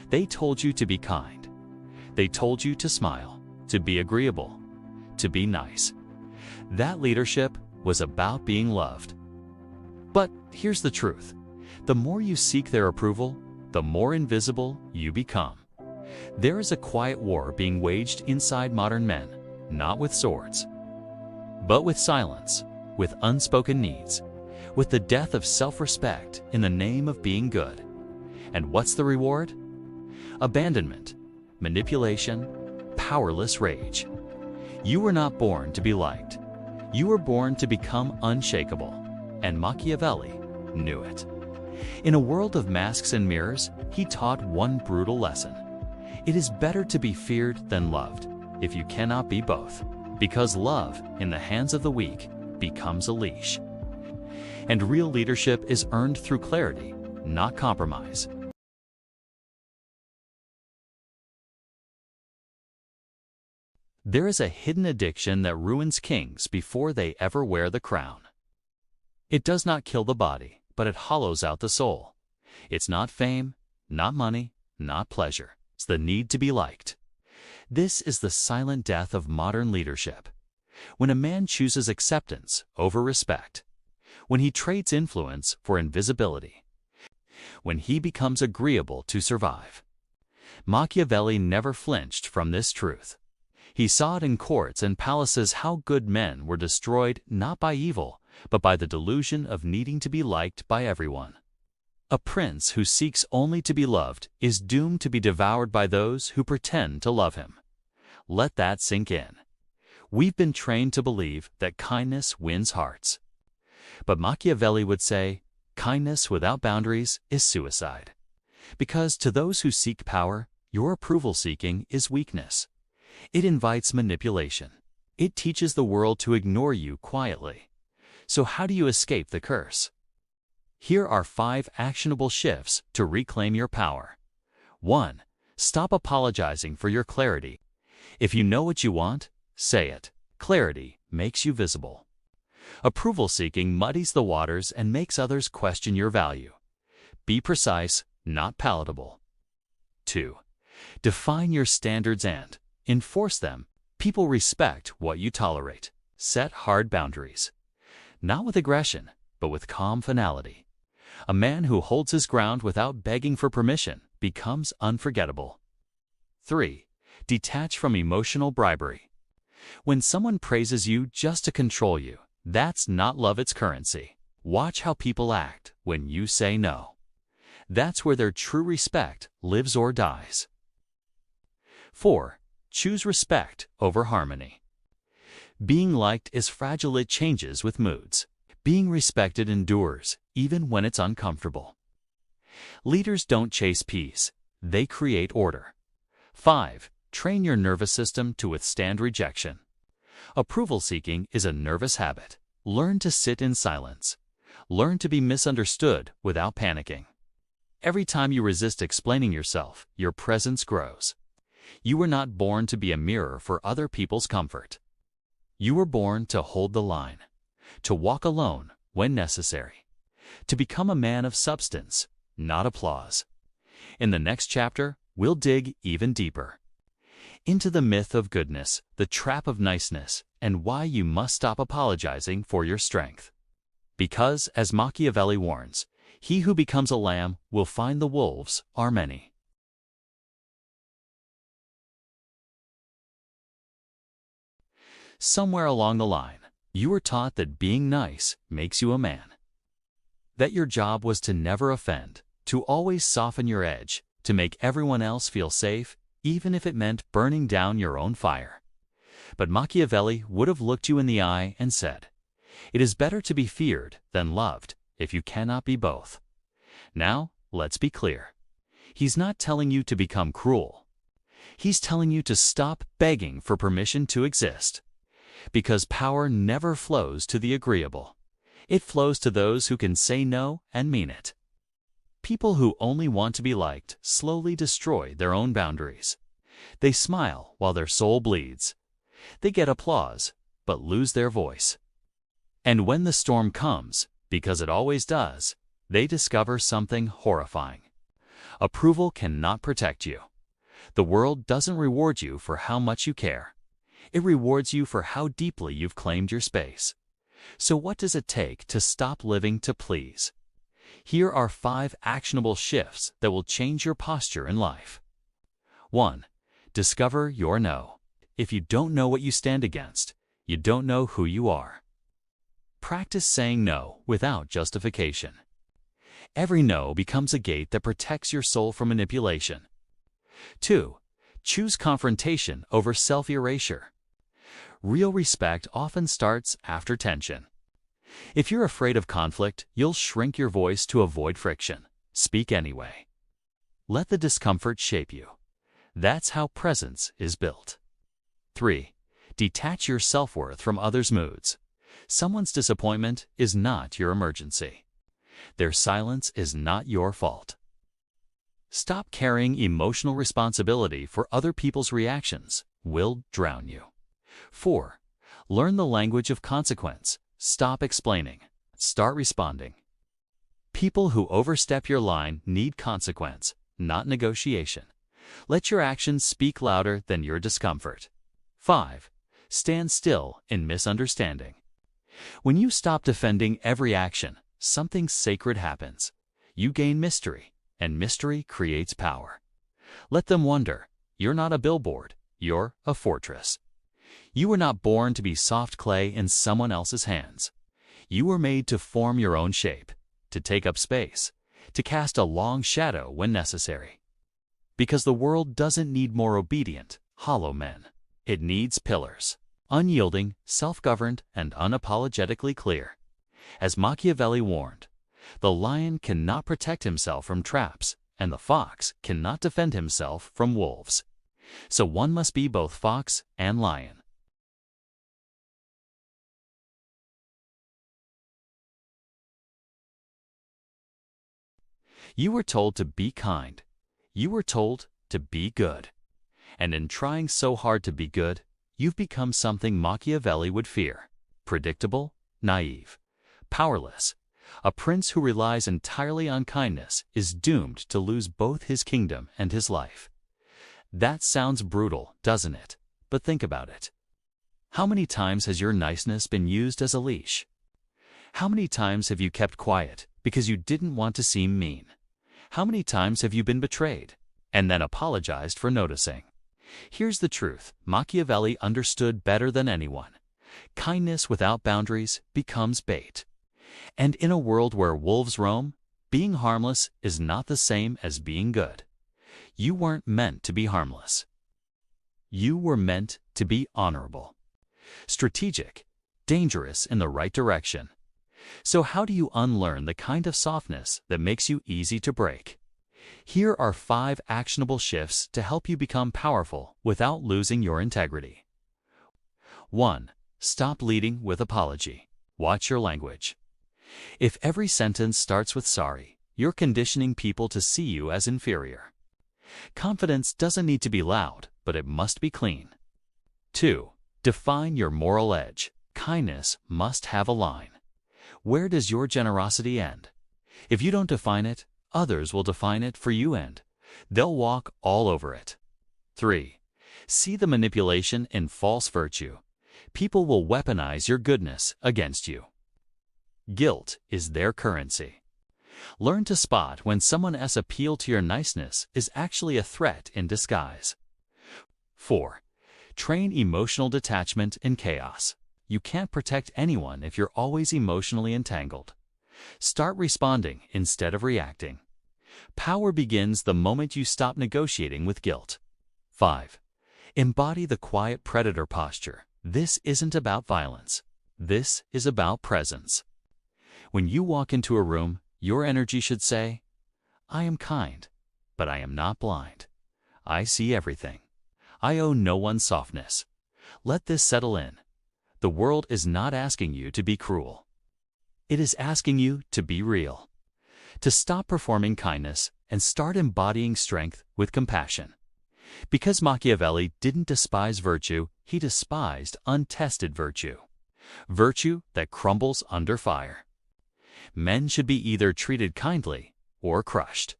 They told you to be kind. They told you to smile, to be agreeable, to be nice. That leadership was about being loved. But here's the truth. The more you seek their approval, the more invisible you become. There is a quiet war being waged inside modern men, not with swords, but with silence, with unspoken needs, with the death of self-respect in the name of being good. And what's the reward? Abandonment, manipulation, powerless rage. You were not born to be liked. You were born to become unshakable, and Machiavelli knew it. In a world of masks and mirrors, he taught one brutal lesson. It is better to be feared than loved, if you cannot be both, because love, in the hands of the weak, becomes a leash. And real leadership is earned through clarity, not compromise. There is a hidden addiction that ruins kings before they ever wear the crown. It does not kill the body, but it hollows out the soul. It's not fame, not money, not pleasure. It's the need to be liked. This is the silent death of modern leadership. When a man chooses acceptance over respect, when he trades influence for invisibility, when he becomes agreeable to survive. Machiavelli never flinched from this truth. He saw it in courts and palaces how good men were destroyed not by evil, but by the delusion of needing to be liked by everyone. A prince who seeks only to be loved is doomed to be devoured by those who pretend to love him. Let that sink in. We've been trained to believe that kindness wins hearts. But Machiavelli would say, kindness without boundaries is suicide. Because to those who seek power, your approval-seeking is weakness. It invites manipulation. It teaches the world to ignore you quietly. So how do you escape the curse? Here are 5 actionable shifts to reclaim your power. 1. Stop apologizing for your clarity. If you know what you want, say it. Clarity makes you visible. Approval-seeking muddies the waters and makes others question your value. Be precise, not palatable. 2. Define your standards and enforce them. People respect what you tolerate. Set hard boundaries. Not with aggression, but with calm finality. A man who holds his ground without begging for permission becomes unforgettable. 3. Detach from emotional bribery. When someone praises you just to control you, that's not love, it's currency. Watch how people act when you say no. That's where their true respect lives or dies. 4. Choose respect over harmony. Being liked is fragile, it changes with moods. Being respected endures, even when it's uncomfortable. Leaders don't chase peace, they create order. 5. Train your nervous system to withstand rejection. Approval-seeking is a nervous habit. Learn to sit in silence. Learn to be misunderstood without panicking. Every time you resist explaining yourself, your presence grows. You were not born to be a mirror for other people's comfort. You were born to hold the line, to walk alone when necessary, to become a man of substance, not applause. In the next chapter, we'll dig even deeper into the myth of goodness, the trap of niceness, and why you must stop apologizing for your strength. Because, as Machiavelli warns, he who becomes a lamb will find the wolves are many. Somewhere along the line, you were taught that being nice makes you a man. That your job was to never offend, to always soften your edge, to make everyone else feel safe, even if it meant burning down your own fire. But Machiavelli would have looked you in the eye and said, "It is better to be feared than loved, if you cannot be both." Now, let's be clear. He's not telling you to become cruel. He's telling you to stop begging for permission to exist. Because power never flows to the agreeable. It flows to those who can say no and mean it. People who only want to be liked slowly destroy their own boundaries. They smile while their soul bleeds. They get applause, but lose their voice. And when the storm comes, because it always does, they discover something horrifying. Approval cannot protect you. The world doesn't reward you for how much you care. It rewards you for how deeply you've claimed your space. So what does it take to stop living to please? Here are 5 actionable shifts that will change your posture in life. 1. Discover your no. If you don't know what you stand against, you don't know who you are. Practice saying no without justification. Every no becomes a gate that protects your soul from manipulation. 2. Choose confrontation over self-erasure. Real respect often starts after tension. If you're afraid of conflict, you'll shrink your voice to avoid friction. Speak anyway. Let the discomfort shape you. That's how presence is built. 3. Detach your self-worth from others' moods. Someone's disappointment is not your emergency. Their silence is not your fault. Stop carrying emotional responsibility for other people's reactions. Will drown you. 4. Learn the language of consequence. Stop explaining. Start responding. People who overstep your line need consequence, not negotiation. Let your actions speak louder than your discomfort. 5. Stand still in misunderstanding. When you stop defending every action, something sacred happens. You gain mystery, and mystery creates power. Let them wonder. You're not a billboard. You're a fortress. You were not born to be soft clay in someone else's hands. You were made to form your own shape, to take up space, to cast a long shadow when necessary. Because the world doesn't need more obedient, hollow men. It needs pillars, unyielding, self-governed, and unapologetically clear. As Machiavelli warned, the lion cannot protect himself from traps, and the fox cannot defend himself from wolves. So one must be both fox and lion. You were told to be kind. You were told to be good. And in trying so hard to be good, you've become something Machiavelli would fear. Predictable, naive, powerless. A prince who relies entirely on kindness is doomed to lose both his kingdom and his life. That sounds brutal, doesn't it? But think about it. How many times has your niceness been used as a leash? How many times have you kept quiet because you didn't want to seem mean? How many times have you been betrayed and then apologized for noticing? Here's the truth Machiavelli understood better than anyone. Kindness without boundaries becomes bait. And in a world where wolves roam, being harmless is not the same as being good. You weren't meant to be harmless. You were meant to be honorable, strategic, dangerous in the right direction. So how do you unlearn the kind of softness that makes you easy to break? Here are 5 actionable shifts to help you become powerful without losing your integrity. 1. Stop leading with apology. Watch your language. If every sentence starts with sorry, you're conditioning people to see you as inferior. Confidence doesn't need to be loud, but it must be clean. 2. Define your moral edge. Kindness must have a line. Where does your generosity end? If you don't define it, others will define it for you and they'll walk all over it. 3. See the manipulation in false virtue. People will weaponize your goodness against you. Guilt is their currency. Learn to spot when someone's appeal to your niceness is actually a threat in disguise. 4. Train emotional detachment in chaos. You can't protect anyone if you're always emotionally entangled. Start responding instead of reacting. Power begins the moment you stop negotiating with guilt. 5. Embody the quiet predator posture. This isn't about violence. This is about presence. When you walk into a room, your energy should say, I am kind, but I am not blind. I see everything. I owe no one softness. Let this settle in. The world is not asking you to be cruel. It is asking you to be real, to stop performing kindness and start embodying strength with compassion. Because Machiavelli didn't despise virtue, he despised untested virtue. Virtue that crumbles under fire. Men should be either treated kindly or crushed.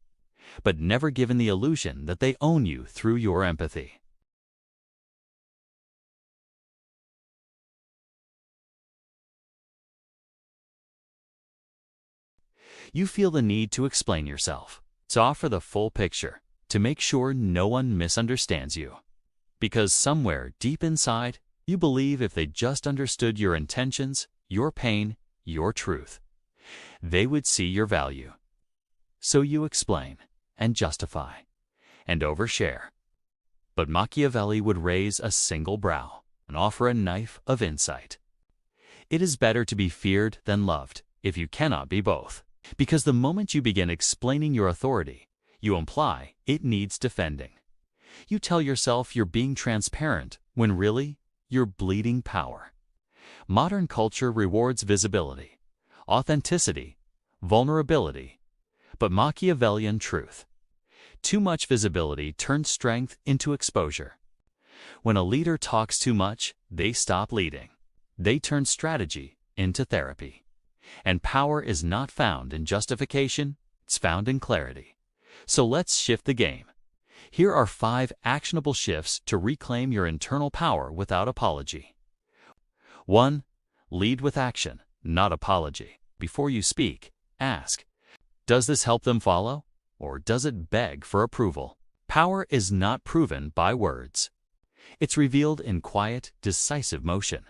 but never given the illusion that they own you through your empathy. You feel the need to explain yourself, to offer the full picture, to make sure no one misunderstands you. Because somewhere deep inside, you believe if they just understood your intentions, your pain, your truth, they would see your value. So you explain, and justify, and overshare. But Machiavelli would raise a single brow and offer a knife of insight. It is better to be feared than loved, if you cannot be both. Because the moment you begin explaining your authority, you imply it needs defending. You tell yourself you're being transparent when really you're bleeding power. Modern culture rewards visibility, authenticity, vulnerability, but Machiavellian truth. Too much visibility turns strength into exposure. When a leader talks too much, they stop leading. They turn strategy into therapy. And power is not found in justification, it's found in clarity. So let's shift the game. Here are 5 actionable shifts to reclaim your internal power without apology. 1. Lead with action, not apology. Before you speak, ask, does this help them follow? Or does it beg for approval? Power is not proven by words. It's revealed in quiet, decisive motion.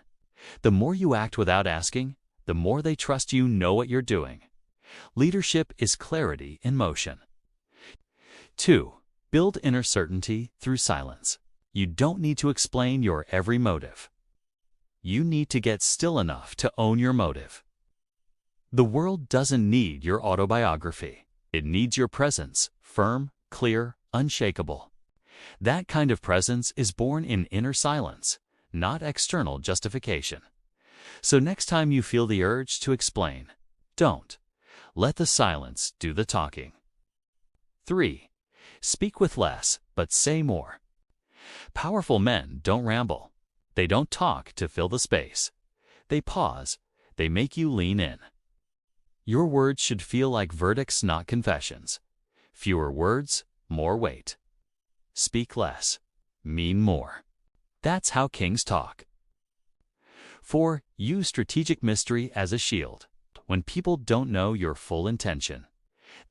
The more you act without asking, the more they trust you know what you're doing. Leadership is clarity in motion. 2. Build inner certainty through silence. You don't need to explain your every motive. You need to get still enough to own your motive. The world doesn't need your autobiography. It needs your presence, firm, clear, unshakable. That kind of presence is born in inner silence, not external justification. So next time you feel the urge to explain, don't. Let the silence do the talking. 3. Speak with less, but say more. Powerful men don't ramble. They don't talk to fill the space. They pause. They make you lean in. Your words should feel like verdicts, not confessions. Fewer words, more weight. Speak less. Mean more. That's how kings talk. 4. Use strategic mystery as a shield. When people don't know your full intention,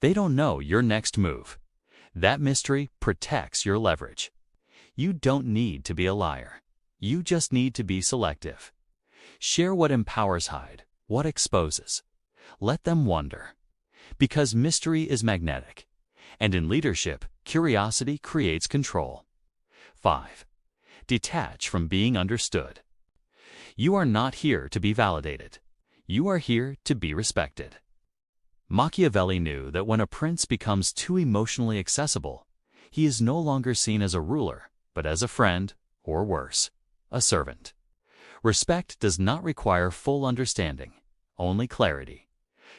they don't know your next move. That mystery protects your leverage. You don't need to be a liar. You just need to be selective. Share what empowers, hide what exposes. Let them wonder. Because mystery is magnetic. And in leadership, curiosity creates control. 5. Detach from being understood. You are not here to be validated. You are here to be respected. Machiavelli knew that when a prince becomes too emotionally accessible, he is no longer seen as a ruler, but as a friend, or worse, a servant. Respect does not require full understanding, only clarity.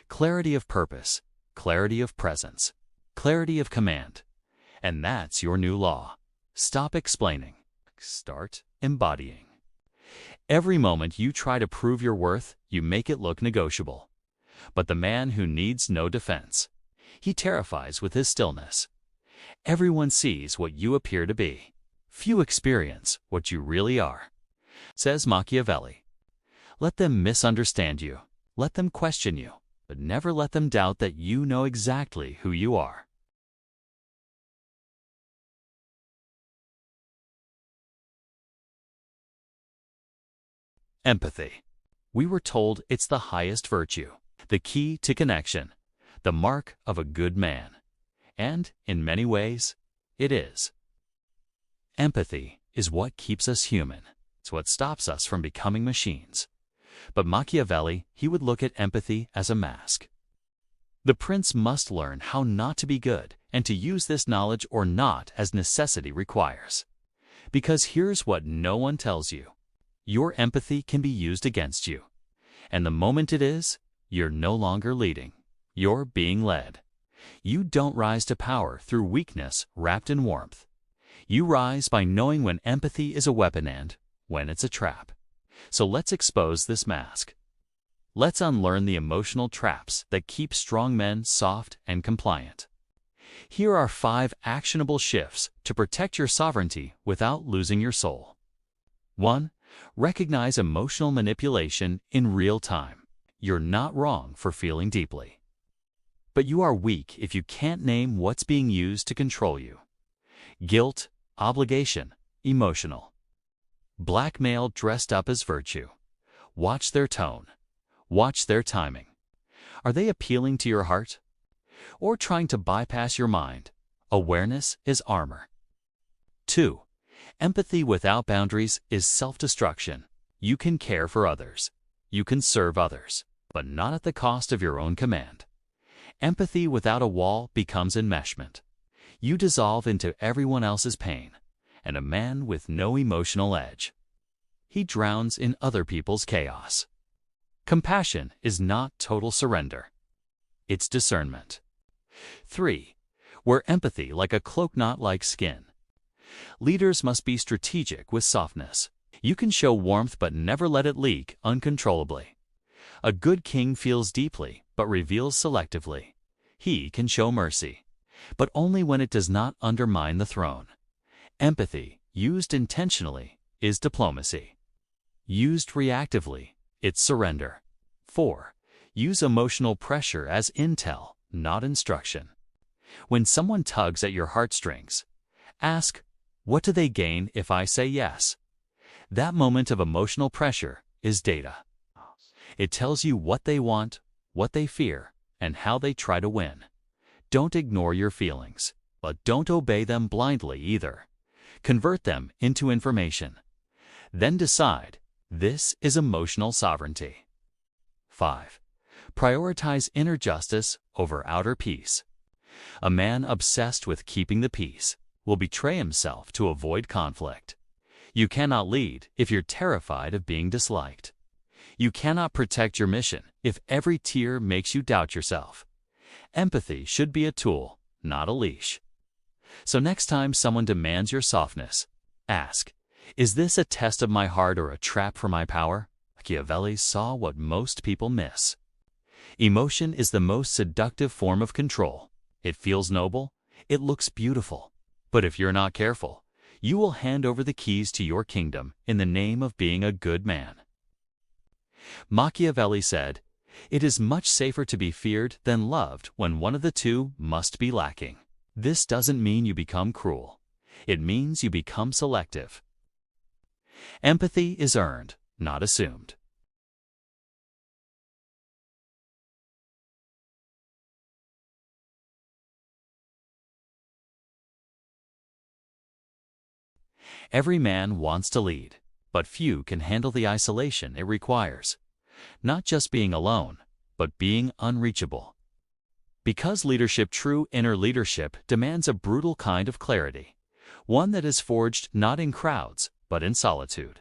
Clarity of purpose, clarity of presence, clarity of command. And that's your new law. Stop explaining. Start embodying. Every moment you try to prove your worth, you make it look negotiable. But the man who needs no defense, he terrifies with his stillness. Everyone sees what you appear to be. Few experience what you really are. Says Machiavelli. Let them misunderstand you. Let them question you. But never let them doubt that you know exactly who you are. Empathy. We were told it's the highest virtue, the key to connection, the mark of a good man. And, in many ways, it is. Empathy is what keeps us human. It's what stops us from becoming machines. But Machiavelli, he would look at empathy as a mask. The prince must learn how not to be good and to use this knowledge or not as necessity requires. Because here's what no one tells you. Your empathy can be used against you. And the moment it is, you're no longer leading. You're being led. You don't rise to power through weakness wrapped in warmth. You rise by knowing when empathy is a weapon and when it's a trap. So let's expose this mask. Let's unlearn the emotional traps that keep strong men soft and compliant. Here are 5 actionable shifts to protect your sovereignty without losing your soul. 1. Recognize emotional manipulation in real time. You're not wrong for feeling deeply. But you are weak if you can't name what's being used to control you. Guilt, obligation, emotional. Blackmail dressed up as virtue. Watch their tone. Watch their timing. Are they appealing to your heart? Or trying to bypass your mind? Awareness is armor. 2. Empathy without boundaries is self-destruction. You can care for others. You can serve others, but not at the cost of your own command. Empathy without a wall becomes enmeshment. You dissolve into everyone else's pain, and a man with no emotional edge, he drowns in other people's chaos. Compassion is not total surrender. It's discernment. 3. Wear empathy like a cloak, not like skin. Leaders must be strategic with softness. You can show warmth but never let it leak uncontrollably. A good king feels deeply but reveals selectively. He can show mercy, but only when it does not undermine the throne. Empathy, used intentionally, is diplomacy. Used reactively, it's surrender. 4. Use emotional pressure as intel, not instruction. When someone tugs at your heartstrings, ask, what do they gain if I say yes? That moment of emotional pressure is data. It tells you what they want, what they fear, and how they try to win. Don't ignore your feelings, but don't obey them blindly either. Convert them into information. Then decide, this is emotional sovereignty. 5. Prioritize inner justice over outer peace. A man obsessed with keeping the peace will betray himself to avoid conflict. You cannot lead if you're terrified of being disliked. You cannot protect your mission if every tear makes you doubt yourself. Empathy should be a tool, not a leash. So next time someone demands your softness, ask, is this a test of my heart or a trap for my power? Machiavelli saw what most people miss. Emotion is the most seductive form of control. It feels noble, it looks beautiful. But if you're not careful, you will hand over the keys to your kingdom in the name of being a good man. Machiavelli said, it is much safer to be feared than loved when one of the two must be lacking. This doesn't mean you become cruel. It means you become selective. Empathy is earned, not assumed. Every man wants to lead, but few can handle the isolation it requires. Not just being alone, but being unreachable. Because leadership, true inner leadership, demands a brutal kind of clarity, one that is forged not in crowds, but in solitude.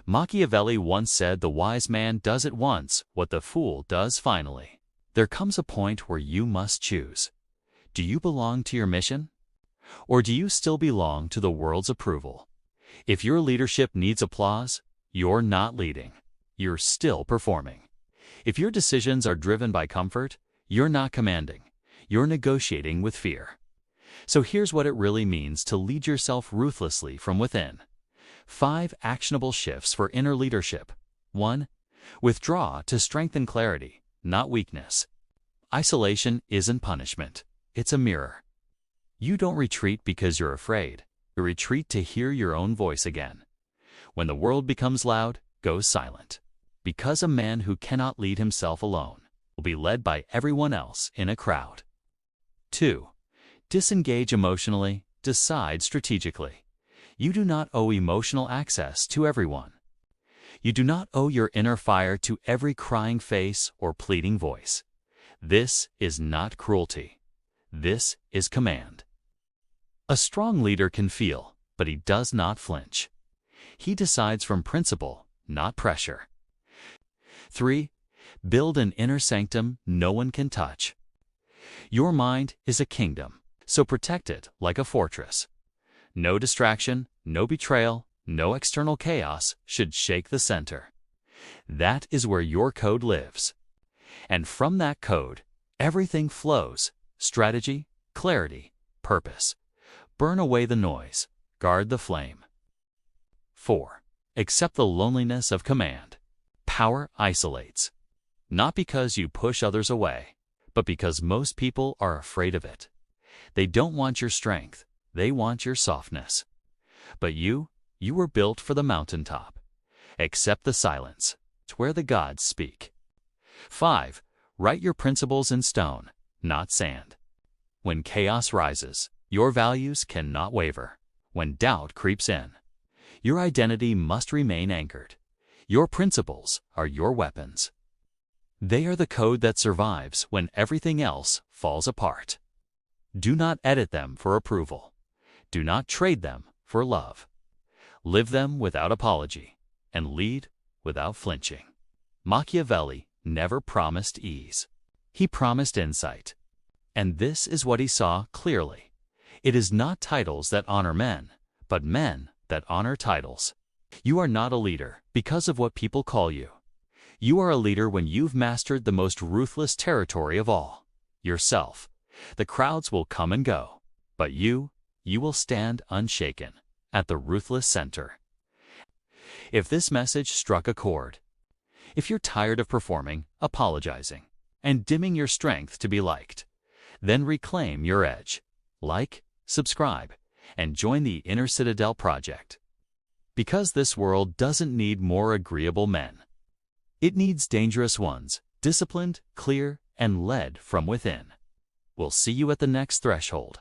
Machiavelli once said, the wise man does at once what the fool does finally. There comes a point where you must choose. Do you belong to your mission? Or do you still belong to the world's approval? If your leadership needs applause, you're not leading. You're still performing. If your decisions are driven by comfort, you're not commanding. You're negotiating with fear. So here's what it really means to lead yourself ruthlessly from within. 5 actionable shifts for inner leadership. 1. Withdraw to strengthen clarity, not weakness. Isolation isn't punishment. It's a mirror. You don't retreat because you're afraid. You retreat to hear your own voice again. When the world becomes loud, go silent. Because a man who cannot lead himself alone will be led by everyone else in a crowd. 2. Disengage emotionally, decide strategically. You do not owe emotional access to everyone. You do not owe your inner fire to every crying face or pleading voice. This is not cruelty. This is command. A strong leader can feel, but he does not flinch. He decides from principle, not pressure. 3. Build an inner sanctum no one can touch. Your mind is a kingdom, so protect it like a fortress. No distraction, no betrayal, no external chaos should shake the center. That is where your code lives. And from that code, everything flows: strategy, Clarity, purpose. Burn away the noise. Guard the flame. 4. Accept the loneliness of command. Power isolates. Not because you push others away, but because most people are afraid of it. They don't want your strength. They want your softness. But you were built for the mountaintop. Accept the silence. It's where the gods speak. 5. Write your principles in stone, not sand. When chaos rises, your values cannot waver. When doubt creeps in, your identity must remain anchored. Your principles are your weapons. They are the code that survives when everything else falls apart. Do not edit them for approval. Do not trade them for love. Live them without apology, and lead without flinching. Machiavelli never promised ease. He promised insight. And this is what he saw clearly. It is not titles that honor men, but men that honor titles. You are not a leader because of what people call you. You are a leader when you've mastered the most ruthless territory of all, yourself. The crowds will come and go, but you will stand unshaken at the ruthless center. If this message struck a chord, if you're tired of performing, apologizing, and dimming your strength to be liked, then reclaim your edge. Like, subscribe, and join the Inner Citadel Project. Because this world doesn't need more agreeable men. It needs dangerous ones, disciplined, clear, and led from within. We'll see you at the next threshold.